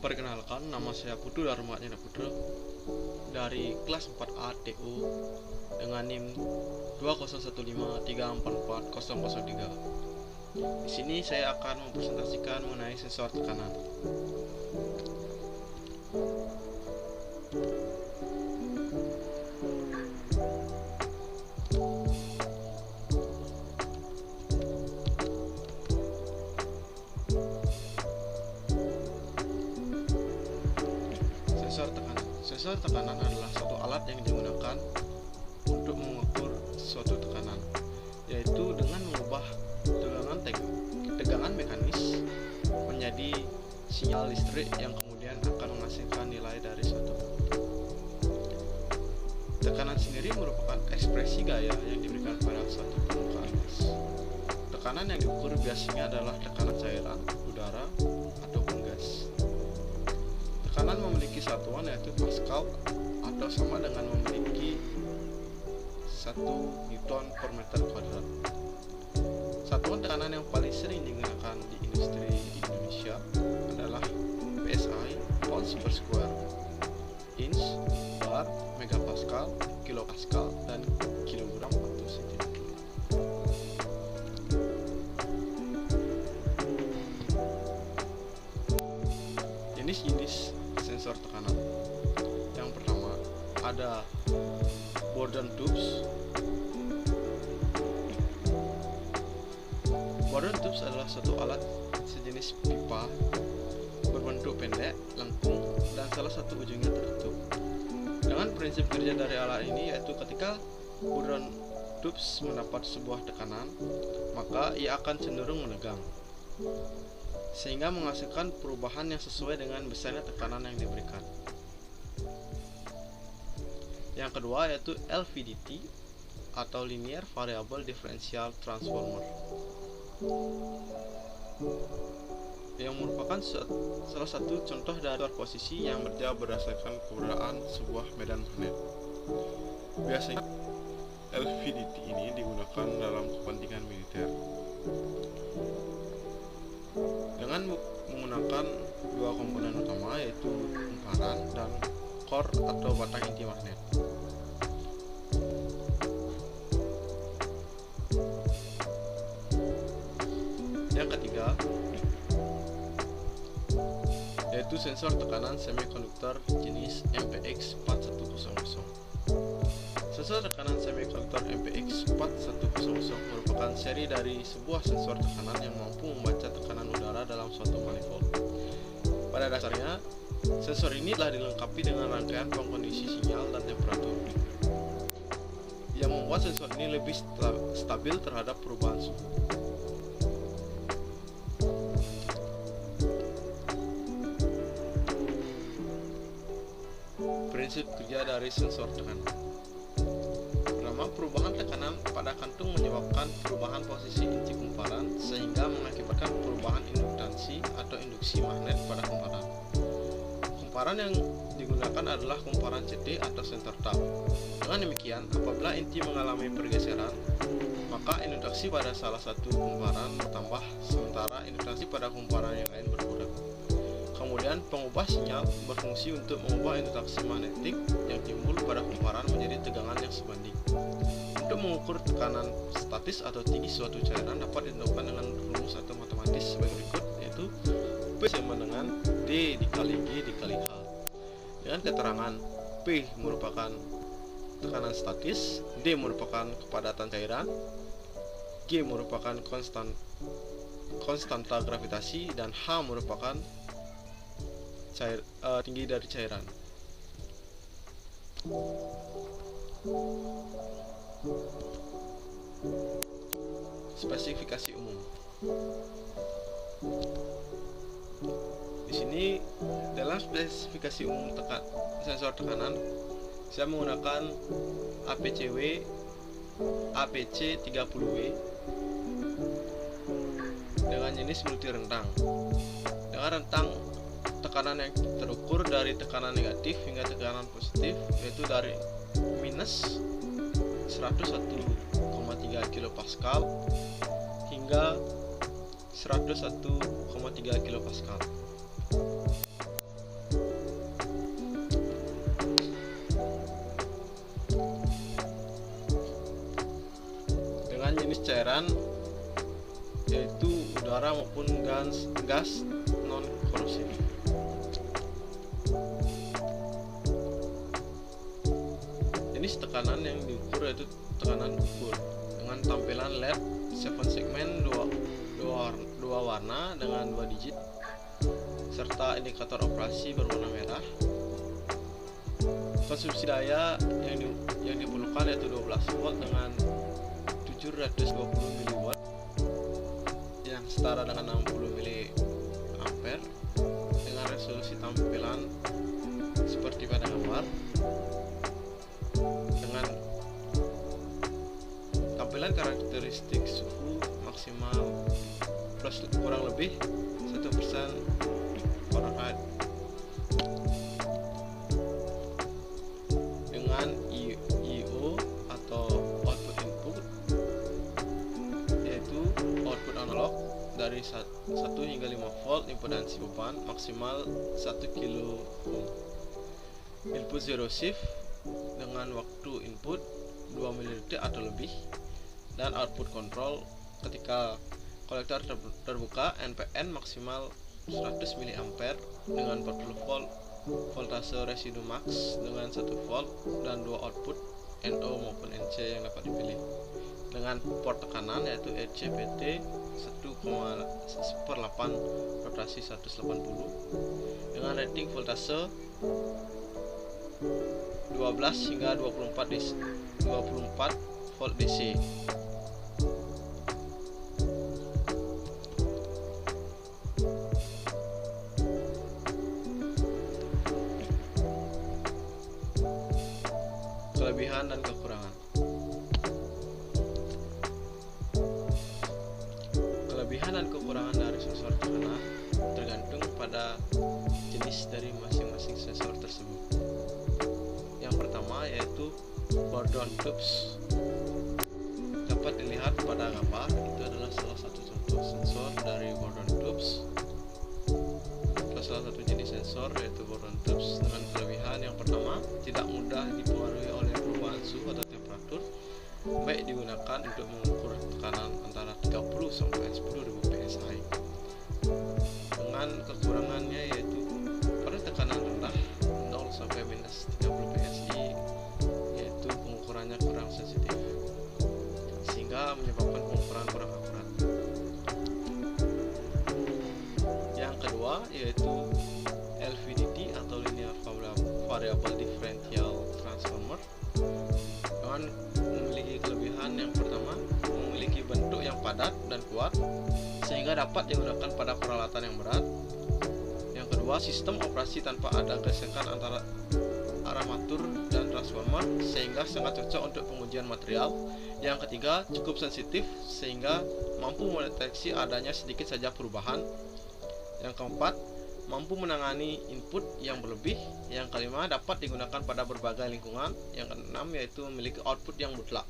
Perkenalkan, nama saya Putu Dharma Putra dari kelas 4A TU dengan NIM 20153444003. Di sini saya akan mempresentasikan mengenai sensor tekanan. Sensor tekanan adalah suatu alat yang digunakan untuk mengukur suatu tekanan, yaitu dengan mengubah tegangan mekanis menjadi sinyal listrik yang kemudian akan menghasilkan nilai dari suatu bentuk. Tekanan sendiri merupakan ekspresi gaya yang diberikan pada suatu permukaan gas. Tekanan yang diukur biasanya adalah tekanan cairan, udara, ataupun gas. Tekanan memiliki satuan yaitu Pascal atau sama dengan memiliki 1 Newton per meter kuadrat. Satuan tekanan yang paling sering digunakan di industri di Indonesia adalah PSI, pounds per square inch, bar, megapascal, kilopascal, dan kilogram atau sentimeter. Jenis-jenis sensor tekanan. Yang pertama ada Bourdon tubes. Bourdon tubes adalah suatu alat sejenis pipa berbentuk pendek, lengkung, dan salah satu ujungnya tertutup. Dengan prinsip kerja dari alat ini yaitu ketika Bourdon tubes mendapat sebuah tekanan, maka ia akan cenderung menegang, sehingga menghasilkan perubahan yang sesuai dengan besarnya tekanan yang diberikan. Yang kedua yaitu LVDT atau Linear Variable Differential Transformer, yang merupakan salah satu contoh dari posisi yang berjauh berdasarkan keberadaan sebuah medan magnet. Biasanya LVDT ini digunakan dalam kepentingan militer dengan menggunakan dua komponen utama yaitu kumparan dan core atau batang inti magnet. Yang ketiga yaitu sensor tekanan semikonduktor jenis MPX4100. Sensor tekanan semikonduktor MPX4100 merupakan seri dari sebuah sensor tekanan yang mampu membaca tekanan udara dalam suatu manifold. Pada dasarnya, sensor ini telah dilengkapi dengan rangkaian pengkondisi sinyal dan temperatur yang membuat sensor ini lebih stabil terhadap perubahan suhu. Prinsip kerja dari sensor tekanan. Pertama, perubahan tekanan pada kantung menyebabkan perubahan posisi inti kumparan sehingga mengakibatkan perubahan induktansi atau induksi magnet pada kumparan. Kumparan yang digunakan adalah kumparan CT atau center tap. Dengan demikian, apabila inti mengalami pergeseran, maka induksi pada salah satu kumparan bertambah sementara induksi pada kumparan yang lain berkurang. Kemudian pengubah sinyal berfungsi untuk mengubah induksi magnetik yang timbul pada kumparan menjadi tegangan yang sebanding. Untuk mengukur tekanan statis atau tinggi suatu cairan dapat ditentukan dengan rumus atau matematis sebagai berikut, yaitu P sama dengan D dikali G dikali H. Dengan keterangan P merupakan tekanan statis, D merupakan kepadatan cairan, G merupakan konstanta gravitasi, dan H merupakan tinggi dari cairan. Spesifikasi umum. Di sini dalam spesifikasi umum sensor tekanan, saya menggunakan APCW APC 30W dengan jenis multi rentang, dengan rentang tekanan yang terukur dari tekanan negatif hingga tekanan positif, yaitu dari minus 101,3 kilopascal hingga 101,3 kilopascal. bara maupun gas non korosif. Jenis tekanan yang diukur yaitu tekanan ukur dengan tampilan LED 7 segmen 2 warna dengan 2 digit serta indikator operasi berwarna merah. Konsumsi daya yang diperlukan yaitu 12 volt dengan 720 mW yang setara dengan 60 mA dengan resolusi tampilan seperti pada gambar, dengan tampilan karakteristik suhu maksimal plus kurang lebih 1% Fahrenheit, dengan IO atau output input yaitu output analog dari 1 hingga 5 volt, impedansi beban maksimal 1 kilo ohm, input zero shift dengan waktu input 2 mili atau lebih, dan output control ketika kolektor terbuka NPN maksimal 100 mA dengan 40 volt, voltase residu max dengan 1 volt, dan 2 output NO maupun NC yang dapat dipilih, dengan port tekanan yaitu ECPT 1,8 rotasi 180 dengan rating voltase 12 hingga 24 volt DC. Kelebihan dan kekurangan. Kelebihan dan kekurangan dari sensor tekanan tergantung pada jenis dari masing-masing sensor tersebut. Yang pertama yaitu Bourdon tubes. Dapat dilihat pada gambar, itu adalah salah satu contoh sensor dari Bourdon tubes. Salah satu jenis sensor yaitu Bourdon tubes dengan kelebihan yang pertama, tidak mudah dipengaruhi oleh perubahan suhu atau temperatur, baik digunakan untuk mengukur tekanan antara 30 sampai 10.000 psi. Dengan kekurangannya yaitu pada tekanan rendah 0 sampai minus 30 psi, yaitu pengukurannya kurang sensitif sehingga menyebabkan pengukuran kurang akurat. Yang kedua yaitu LVDT atau Linear Variable Differential Transformer dengan memiliki kelebihan yang pertama, memiliki bentuk yang padat dan kuat sehingga dapat digunakan pada peralatan yang berat. Yang kedua, sistem operasi tanpa ada gesekan antara armatur dan transformer sehingga sangat cocok untuk pengujian material. Yang ketiga, cukup sensitif sehingga mampu mendeteksi adanya sedikit saja perubahan. Yang keempat, mampu menangani input yang berlebih. Yang kelima, dapat digunakan pada berbagai lingkungan. Yang keenam yaitu memiliki output yang mutlak.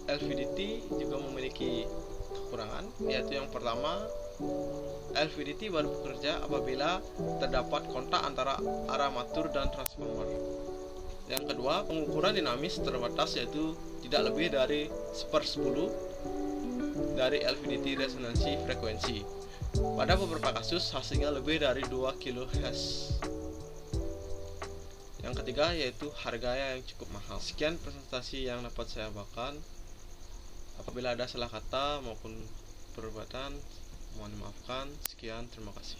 LVDT juga memiliki kekurangan, yaitu yang pertama, LVDT baru bekerja apabila terdapat kontak antara armatur dan transformer. Yang kedua, pengukuran dinamis terbatas, yaitu tidak lebih dari 1/10 dari LVDT resonansi frekuensi. Pada beberapa kasus hasilnya lebih dari 2 kHz. Yang ketiga yaitu harganya yang cukup mahal. Sekian presentasi yang dapat saya bawakan. Apabila ada salah kata maupun perbuatan, mohon dimaafkan. Sekian, terima kasih.